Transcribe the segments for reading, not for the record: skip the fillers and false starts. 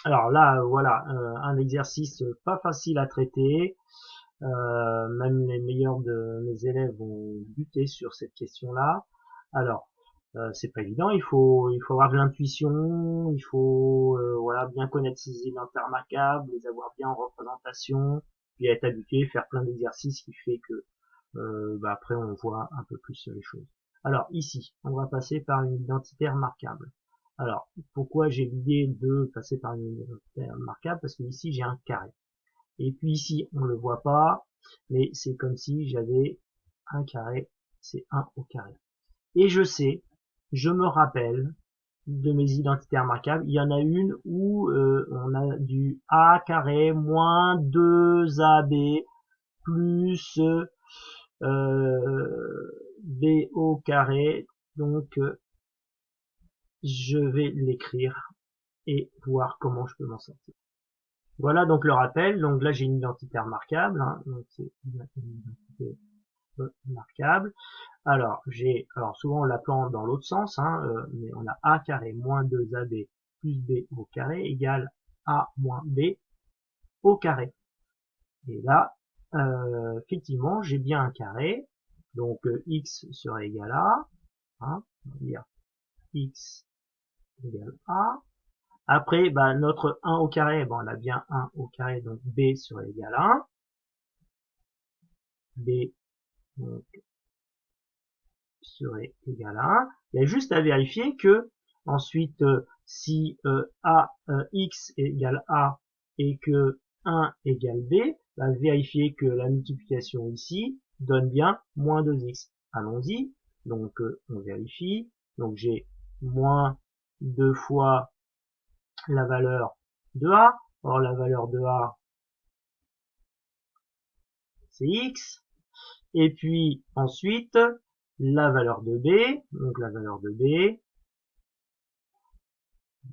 Alors là, voilà, un exercice pas facile à traiter. Même les meilleurs de mes élèves vont buter sur cette question-là. Alors, c'est pas évident. Il faut avoir de l'intuition. Il faut, voilà, bien connaître ses éléments remarquables, les avoir bien en représentation, puis être habitué, faire plein d'exercices qui fait que, bah, après, on voit un peu plus les choses. Alors ici, on va passer par une identité remarquable. Alors, pourquoi j'ai l'idée de passer par une identité remarquable? Parce que ici, j'ai un carré. Et puis ici, on le voit pas, mais c'est comme si j'avais un carré, c'est 1 au carré. Et je me rappelle de mes identités remarquables. Il y en a une où on a du a carré moins 2ab plus b au carré. Donc, je vais l'écrire et voir comment je peux m'en sortir. Voilà donc le rappel. Donc là, j'ai une identité remarquable. Hein, donc c'est une identité remarquable. Alors souvent on la plante dans l'autre sens, hein, mais on a a carré moins 2ab plus b au carré égale a moins b au carré. Et là, effectivement, j'ai bien un carré, donc x serait égal à, hein, on va dire x égale a. Après, bah, notre 1 au carré, bah, on a bien 1 au carré, donc b serait égal à 1. B donc, serait égal à 1. Il y a juste à vérifier que ensuite si x égale a et que 1 égale b, bah, vérifier que la multiplication ici donne bien moins 2x. Allons-y, donc on vérifie. Donc j'ai moins 2 fois la valeur de a. Or la valeur de a c'est x. Et puis ensuite la valeur de b, donc la valeur de b,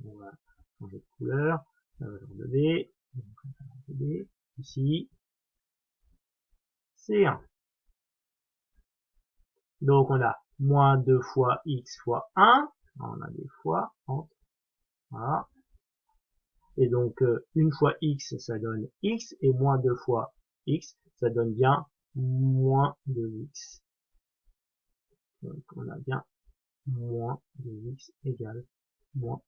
on va changer de couleur, la valeur de B, ici, c'est 1. Donc on a moins 2 fois x fois 1, on a des fois entre, voilà. Et donc une fois x, ça donne x, et moins 2 fois x, ça donne bien moins 2x. Donc on a bien moins 2x égale moins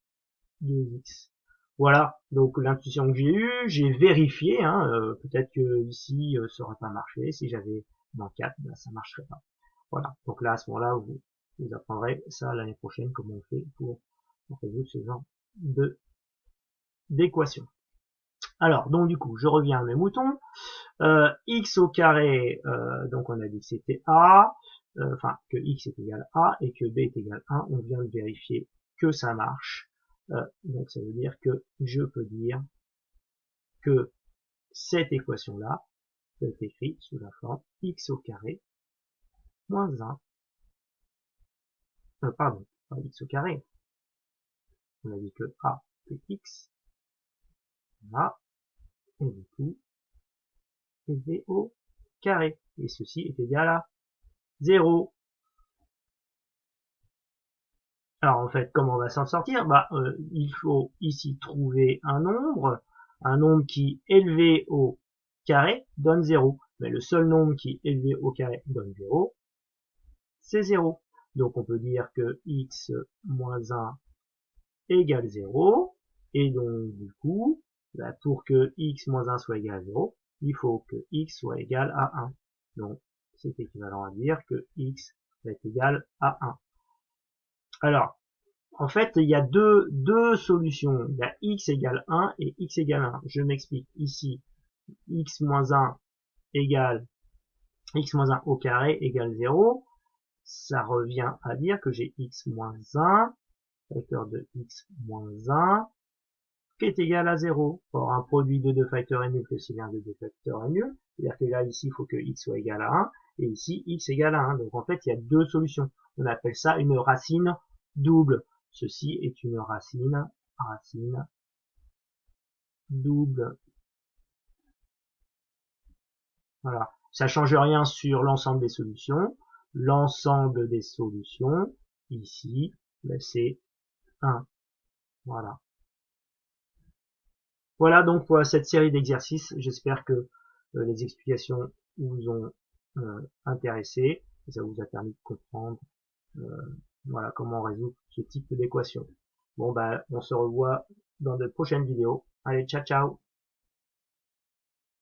2x. Voilà, donc l'intuition que j'ai eue, j'ai vérifié, hein, peut-être que ici ça aurait pas marché, si j'avais moins 4, ben, ça marcherait pas. Voilà, donc là à ce moment-là, vous apprendrez ça l'année prochaine, comment on fait pour résoudre ce genre de d'équation. Alors, donc du coup, je reviens à mes moutons. X au carré, donc on a dit que c'était A, enfin que X est égal à A et que B est égal à 1, on vient de vérifier que ça marche. Donc ça veut dire que je peux dire que cette équation-là peut être écrite sous la forme x au carré moins 1, pardon, pas x au carré, on a dit que a c'est x, a, et du coup, v au carré, et ceci est égal à 0. Alors en fait, comment on va s'en sortir? Bah, il faut ici trouver un nombre qui élevé au carré donne 0. Mais le seul nombre qui élevé au carré donne 0, c'est 0. Donc on peut dire que x moins 1 égale 0. Et donc du coup, bah, pour que x moins 1 soit égal à 0, il faut que x soit égal à 1. Donc c'est équivalent à dire que x va être égal à 1. Alors, en fait, il y a deux solutions. Il y a x égale 1 et x égale 1. Je m'explique. Ici, x moins 1 égale x moins 1 au carré égale 0. Ça revient à dire que j'ai x moins 1, facteur de x moins 1, qui est égal à 0. Or, un produit de deux facteurs est nul que si l'un de deux facteurs est nul. C'est-à-dire que là, ici, il faut que x soit égal à 1, et ici, x égale à 1. Donc, en fait, il y a deux solutions. On appelle ça une racine double. Ceci est une racine double. Voilà. Ça change rien sur l'ensemble des solutions. L'ensemble des solutions, ici, ben, c'est 1. Voilà. Voilà donc pour cette série d'exercices. J'espère que les explications vous ont intéressé, et ça vous a permis de comprendre voilà comment résoudre ce type d'équation. Bon bah on se revoit dans de prochaines vidéos. Allez, ciao ciao!